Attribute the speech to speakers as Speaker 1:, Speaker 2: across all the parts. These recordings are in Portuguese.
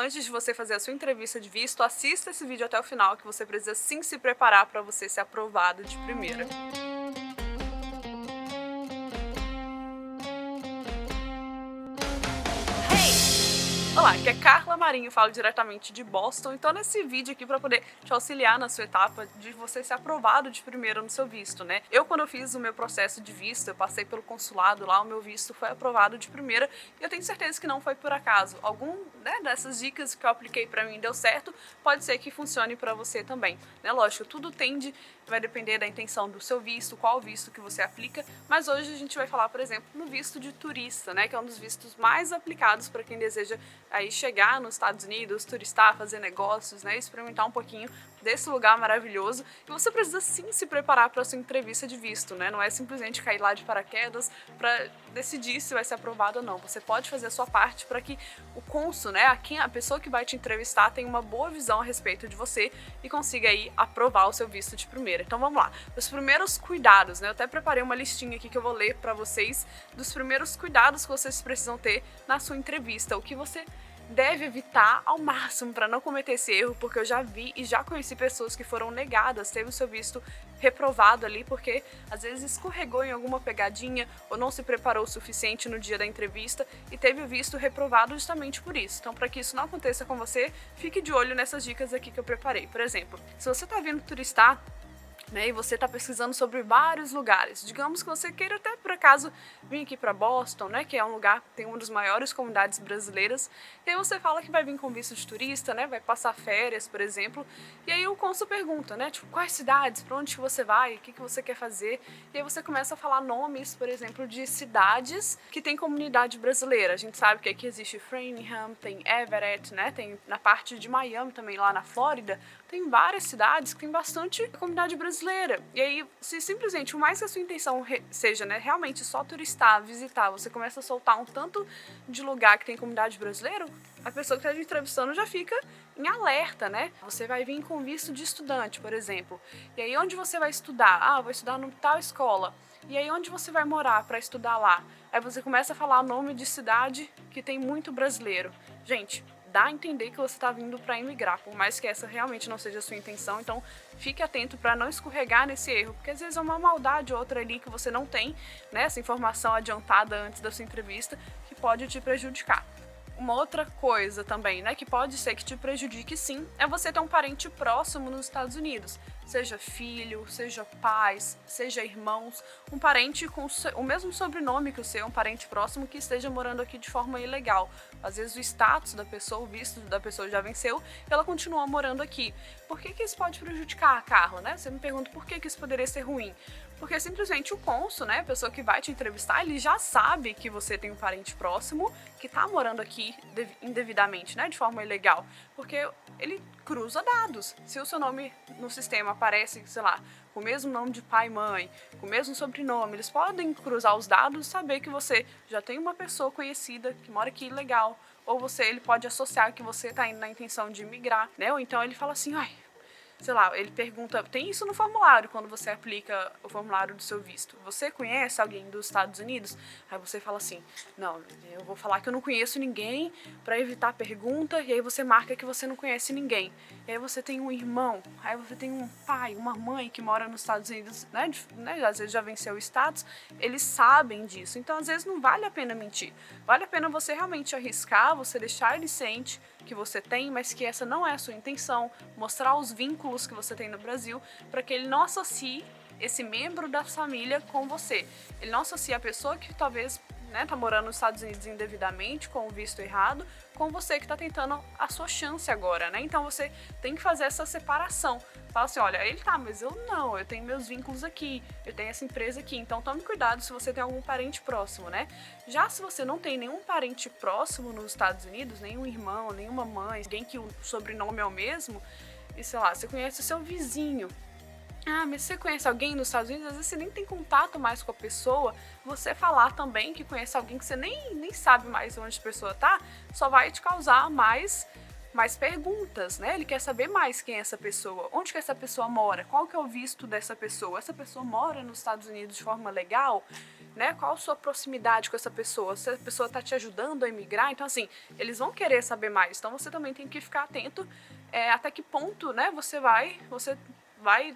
Speaker 1: antes de você fazer a sua entrevista de visto, assista esse vídeo até o final, que você precisa sim se preparar para você ser aprovado de primeira. Olá, aqui é Carla Marinho, falo diretamente de Boston, então nesse vídeo aqui para poder te auxiliar na sua etapa de você ser aprovado de primeira no seu visto, né? Quando eu fiz o meu processo de visto, eu passei pelo consulado lá, o meu visto foi aprovado de primeira e eu tenho certeza que não foi por acaso. Algum, né, dessas dicas que eu apliquei para mim deu certo, pode ser que funcione para você também, né? Lógico, tudo vai depender da intenção do seu visto, qual visto que você aplica, mas hoje a gente vai falar, por exemplo, no visto de turista, né, que é um dos vistos mais aplicados para quem deseja aí chegar nos Estados Unidos, turistar, fazer negócios, né, experimentar um pouquinho desse lugar maravilhoso. E você precisa sim se preparar para a sua entrevista de visto, né? Não é simplesmente cair lá de paraquedas para decidir se vai ser aprovado ou não. Você pode fazer a sua parte para que o cônsul, né, a pessoa que vai te entrevistar, tenha uma boa visão a respeito de você e consiga aí aprovar o seu visto de primeira. Então vamos lá. Os primeiros cuidados, né? Eu até preparei uma listinha aqui que eu vou ler para vocês dos primeiros cuidados que vocês precisam ter na sua entrevista, o que você deve evitar ao máximo para não cometer esse erro, porque eu já vi e já conheci pessoas que foram negadas, teve o seu visto reprovado ali porque às vezes escorregou em alguma pegadinha ou não se preparou o suficiente no dia da entrevista e teve o visto reprovado justamente por isso. Então, para que isso não aconteça com você, fique de olho nessas dicas aqui que eu preparei. Por exemplo, se você está vindo turistar, né, e você está pesquisando sobre vários lugares. Digamos que você queira até por acaso vir aqui para Boston, né, que é um lugar que tem uma das maiores comunidades brasileiras, e aí você fala que vai vir com visto de turista, né, vai passar férias, por exemplo, e aí o cônsul pergunta, né, tipo, quais cidades, para onde você vai, o que você quer fazer, e aí você começa a falar nomes, por exemplo, de cidades que tem comunidade brasileira. A gente sabe que aqui existe Framingham, tem Everett, né, tem na parte de Miami também, lá na Flórida, tem várias cidades que tem bastante comunidade brasileira. E aí, se simplesmente, o mais que a sua intenção seja, né, realmente só turistar, visitar, você começa a soltar um tanto de lugar que tem comunidade brasileira, a pessoa que está te entrevistando já fica em alerta, né? Você vai vir com visto de estudante, por exemplo. E aí, onde você vai estudar? Ah, vou estudar no tal escola. E aí, onde você vai morar para estudar lá? Aí você começa a falar o nome de cidade que tem muito brasileiro. Gente, dá a entender que você está vindo para imigrar, por mais que essa realmente não seja a sua intenção. Então fique atento para não escorregar nesse erro, porque às vezes é uma maldade ou outra ali que você não tem, né, essa informação adiantada antes da sua entrevista, que pode te prejudicar. Uma outra coisa também, né, que pode ser que te prejudique sim, é você ter um parente próximo nos Estados Unidos. Seja filho, seja pais, seja irmãos, um parente com o mesmo sobrenome que o seu, um parente próximo que esteja morando aqui de forma ilegal. Às vezes o status da pessoa, o visto da pessoa já venceu e ela continua morando aqui. Por que isso pode prejudicar, Carla, né? Você me pergunta por que isso poderia ser ruim. Porque simplesmente o cônsul, né, a pessoa que vai te entrevistar, ele já sabe que você tem um parente próximo que tá morando aqui indevidamente, né, de forma ilegal. Porque ele cruza dados. Se o seu nome no sistema aparece, sei lá, com o mesmo nome de pai e mãe, com o mesmo sobrenome, eles podem cruzar os dados e saber que você já tem uma pessoa conhecida que mora aqui ilegal. Ou ele pode associar que você tá indo na intenção de migrar, né? Ou então ele fala assim, ai, sei lá, ele pergunta, tem isso no formulário, quando você aplica o formulário do seu visto. Você conhece alguém dos Estados Unidos? Aí você fala assim, não, eu vou falar que eu não conheço ninguém para evitar a pergunta, e aí você marca que você não conhece ninguém. E aí você tem um irmão, aí você tem um pai, uma mãe que mora nos Estados Unidos, né, às vezes já venceu o status, eles sabem disso. Então, às vezes, não vale a pena mentir. Vale a pena você realmente arriscar, você deixar ele ciente que você tem, mas que essa não é a sua intenção, mostrar os vínculos que você tem no Brasil, para que ele não associe esse membro da família com você. Ele não associa a pessoa que talvez, né, tá morando nos Estados Unidos indevidamente, com o visto errado, com você que tá tentando a sua chance agora, né? Então você tem que fazer essa separação. Fala assim, olha, ele tá, mas eu não, eu tenho meus vínculos aqui, eu tenho essa empresa aqui, então tome cuidado se você tem algum parente próximo, né? Já se você não tem nenhum parente próximo nos Estados Unidos, nenhum irmão, nenhuma mãe, alguém que o sobrenome é o mesmo, e sei lá, você conhece o seu vizinho. Ah, mas você conhece alguém nos Estados Unidos, às vezes você nem tem contato mais com a pessoa, você falar também que conhece alguém que você nem sabe mais onde a pessoa tá, só vai te causar mais perguntas, né? Ele quer saber mais quem é essa pessoa, onde que essa pessoa mora, qual que é o visto dessa pessoa, essa pessoa mora nos Estados Unidos de forma legal? né? Qual a sua proximidade com essa pessoa? Se a pessoa está te ajudando a emigrar, então assim, eles vão querer saber mais. Então você também tem que ficar atento até que ponto, né, você vai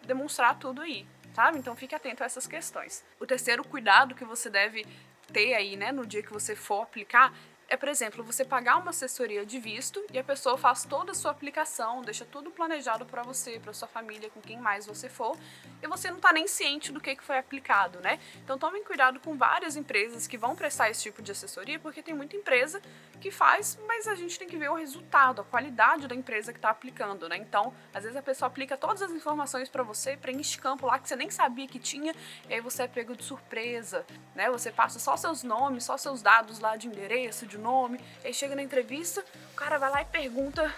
Speaker 1: demonstrar tudo aí, sabe? Então fique atento a essas questões. O terceiro cuidado que você deve ter aí, né, no dia que você for aplicar, é, por exemplo, você pagar uma assessoria de visto e a pessoa faz toda a sua aplicação, deixa tudo planejado para você, para sua família, com quem mais você for, e você não tá nem ciente do que foi aplicado, né? Então tomem cuidado com várias empresas que vão prestar esse tipo de assessoria, porque tem muita empresa que faz, mas a gente tem que ver o resultado, a qualidade da empresa que está aplicando, né? Então, às vezes a pessoa aplica todas as informações para você, preenche campo lá que você nem sabia que tinha, e aí você é pego de surpresa, né? Você passa só seus nomes, só seus dados lá de endereço, de nome, aí chega na entrevista, o cara vai lá e pergunta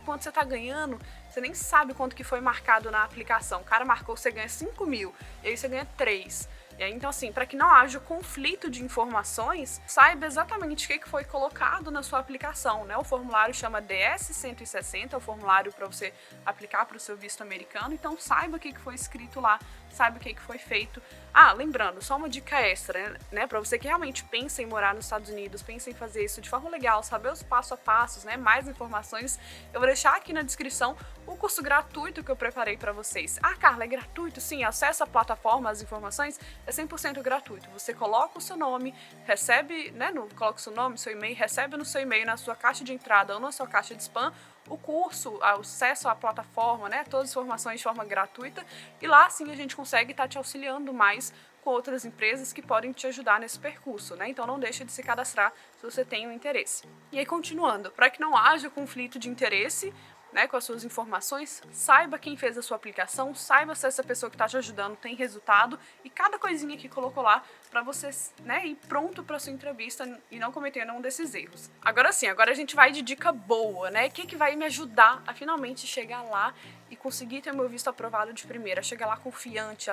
Speaker 1: quanto você tá ganhando, você nem sabe quanto que foi marcado na aplicação. O cara marcou, você ganha 5 mil, e aí você ganha 3. E aí, então, assim, para que não haja conflito de informações, saiba exatamente o que foi colocado na sua aplicação, né? O formulário chama DS-160, é o formulário para você aplicar para o seu visto americano, então saiba o que foi escrito lá, saiba o que foi feito. Ah, lembrando, só uma dica extra, né? Para você que realmente pensa em morar nos Estados Unidos, pensa em fazer isso de forma legal, saber os passo a passos, né? Mais informações, eu vou deixar aqui na descrição o curso gratuito que eu preparei para vocês. Ah, Carla, é gratuito? Sim, acesso à plataforma, as informações, é 100% gratuito. Você coloca o seu nome, recebe, né? Coloca o seu nome, seu e-mail, recebe no seu e-mail, na sua caixa de entrada ou na sua caixa de spam, o curso, o acesso à plataforma, né? Todas as informações de forma gratuita. E lá sim a gente consegue estar te auxiliando mais com outras empresas que podem te ajudar nesse percurso, né? Então não deixe de se cadastrar se você tem um interesse. E aí, continuando, para que não haja conflito de interesse, né, com as suas informações, saiba quem fez a sua aplicação, saiba se essa pessoa que está te ajudando tem resultado e cada coisinha que colocou lá para você, né, ir pronto para sua entrevista e não cometer nenhum desses erros. Agora sim, agora a gente vai de dica boa, né? O que vai me ajudar a finalmente chegar lá e conseguir ter meu visto aprovado de primeira, chegar lá confiante,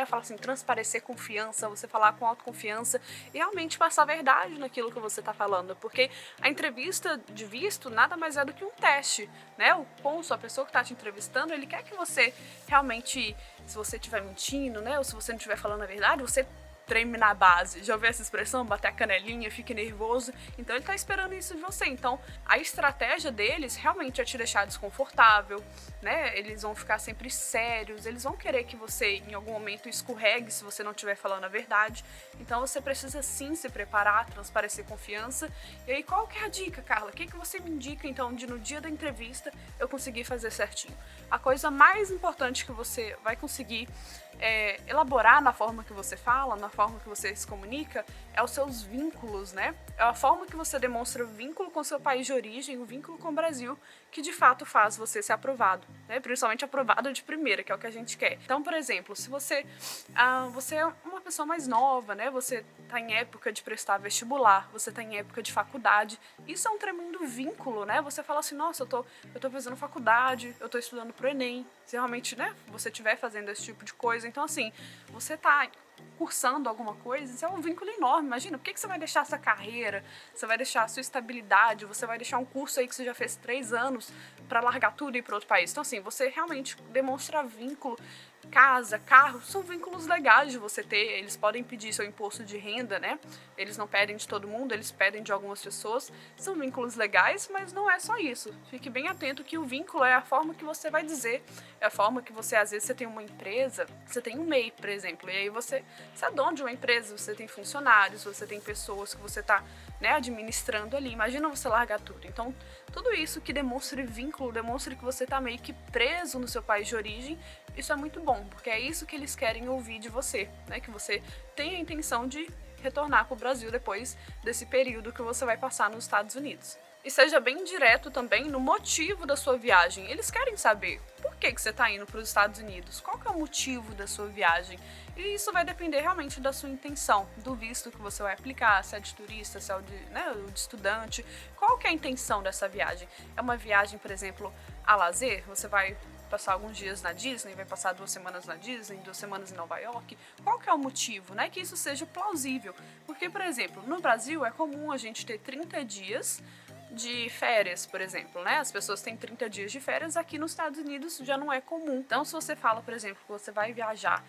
Speaker 1: fala assim, transparecer confiança, você falar com autoconfiança e realmente passar a verdade naquilo que você está falando, porque a entrevista de visto nada mais é do que um teste, né? O cônsul, a pessoa que está te entrevistando, ele quer que você realmente, se você estiver mentindo, né, ou se você não estiver falando a verdade, você treme na base. Já ouviu essa expressão? Bater a canelinha, fique nervoso. Então ele tá esperando isso de você. Então a estratégia deles realmente é te deixar desconfortável, né? Eles vão ficar sempre sérios, eles vão querer que você em algum momento escorregue se você não estiver falando a verdade. Então você precisa sim se preparar, transparecer confiança. E aí qual que é a dica, Carla? O que você me indica então de no dia da entrevista eu conseguir fazer certinho? A coisa mais importante que você vai conseguir elaborar na forma que você fala, na forma que você se comunica, é os seus vínculos, né? É a forma que você demonstra o vínculo com seu país de origem, o vínculo com o Brasil, que de fato faz você ser aprovado, né? Principalmente aprovado de primeira, que é o que a gente quer. Então, por exemplo, se você é uma pessoa mais nova, né? Você tá em época de prestar vestibular, você tá em época de faculdade, isso é um tremendo vínculo, né? Você fala assim, nossa, eu tô fazendo faculdade, eu tô estudando pro Enem, se realmente, né, você estiver fazendo esse tipo de coisa. Então, assim, você tá cursando alguma coisa, isso é um vínculo enorme. Imagina, por que você vai deixar essa carreira, você vai deixar a sua estabilidade, você vai deixar um curso aí que você já fez 3 anos para largar tudo e ir para outro país. Então, assim, você realmente demonstra vínculo. Casa, carro, são vínculos legais de você ter, eles podem pedir seu imposto de renda, né? Eles não pedem de todo mundo, eles pedem de algumas pessoas, são vínculos legais, mas não é só isso. Fique bem atento que o vínculo é a forma que você vai dizer, é a forma que você, às vezes, você tem uma empresa, você tem um MEI, por exemplo, e aí você é dono de uma empresa, você tem funcionários, você tem pessoas que você tá, né, administrando ali, imagina você largar tudo. Então, tudo isso que demonstre vínculo, demonstre que você tá meio que preso no seu país de origem, isso é muito bom, porque é isso que eles querem ouvir de você, né? Que você tem a intenção de retornar para o Brasil depois desse período que você vai passar nos Estados Unidos. E seja bem direto também no motivo da sua viagem. Eles querem saber por que você está indo para os Estados Unidos, qual que é o motivo da sua viagem. E isso vai depender realmente da sua intenção, do visto que você vai aplicar, se é de turista, se é de estudante, qual que é a intenção dessa viagem. É uma viagem, por exemplo, a lazer? Você vai passar alguns dias na Disney, vai passar 2 semanas na Disney, 2 semanas em Nova York. Qual que é o motivo, né? Que isso seja plausível. Porque, por exemplo, no Brasil é comum a gente ter 30 dias de férias, por exemplo, né? As pessoas têm 30 dias de férias, aqui nos Estados Unidos já não é comum. Então, se você fala, por exemplo, que você vai viajar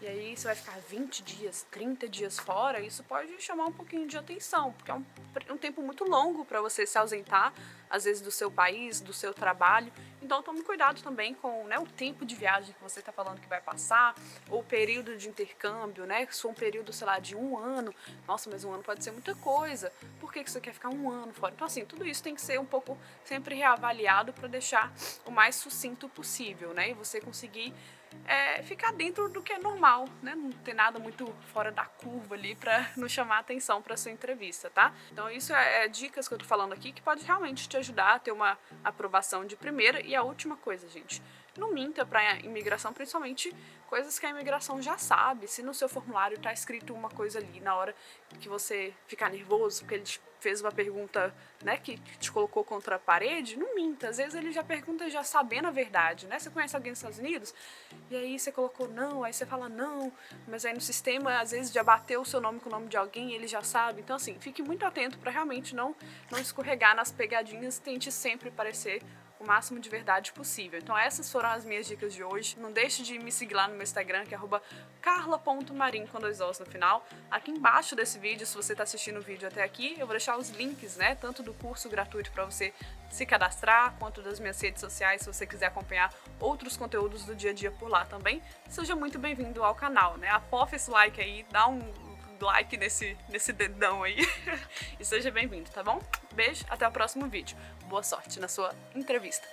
Speaker 1: e aí você vai ficar 20 dias, 30 dias fora, isso pode chamar um pouquinho de atenção, porque é um tempo muito longo para você se ausentar, às vezes do seu país, do seu trabalho. Então tome cuidado também com, né, o tempo de viagem que você está falando que vai passar, ou o período de intercâmbio, né? Se for um período, sei lá, de 1 ano, nossa, mas 1 ano pode ser muita coisa. Por que você quer ficar 1 ano fora? Então, assim, tudo isso tem que ser um pouco sempre reavaliado para deixar o mais sucinto possível, né? E você conseguir ficar dentro do que é normal, né? Não ter nada muito fora da curva ali para não chamar atenção para sua entrevista, tá? Então isso é dicas que eu tô falando aqui que pode realmente te ajudar a ter uma aprovação de primeira. E a última coisa, gente, não minta para a imigração, principalmente coisas que a imigração já sabe. Se no seu formulário tá escrito uma coisa ali, na hora que você ficar nervoso porque ele fez uma pergunta, né, que te colocou contra a parede, não minta. Às vezes ele já pergunta já sabendo a verdade, né? Você conhece alguém nos Estados Unidos? E aí você colocou não, aí você fala não, mas aí no sistema às vezes já bateu o seu nome com o nome de alguém e ele já sabe. Então assim, fique muito atento para realmente não escorregar nas pegadinhas, tente sempre parecer o máximo de verdade possível. Então essas foram as minhas dicas de hoje. Não deixe de me seguir lá no meu Instagram, que é @carla.marim com 2 Os no final. Aqui embaixo desse vídeo, se você está assistindo o vídeo até aqui, eu vou deixar os links, né, tanto do curso gratuito para você se cadastrar, quanto das minhas redes sociais, se você quiser acompanhar outros conteúdos do dia a dia por lá também. Seja muito bem-vindo ao canal, né? Apofa esse like aí, dá um like nesse dedão aí e seja bem-vindo, tá bom? Beijo, até o próximo vídeo. Boa sorte na sua entrevista.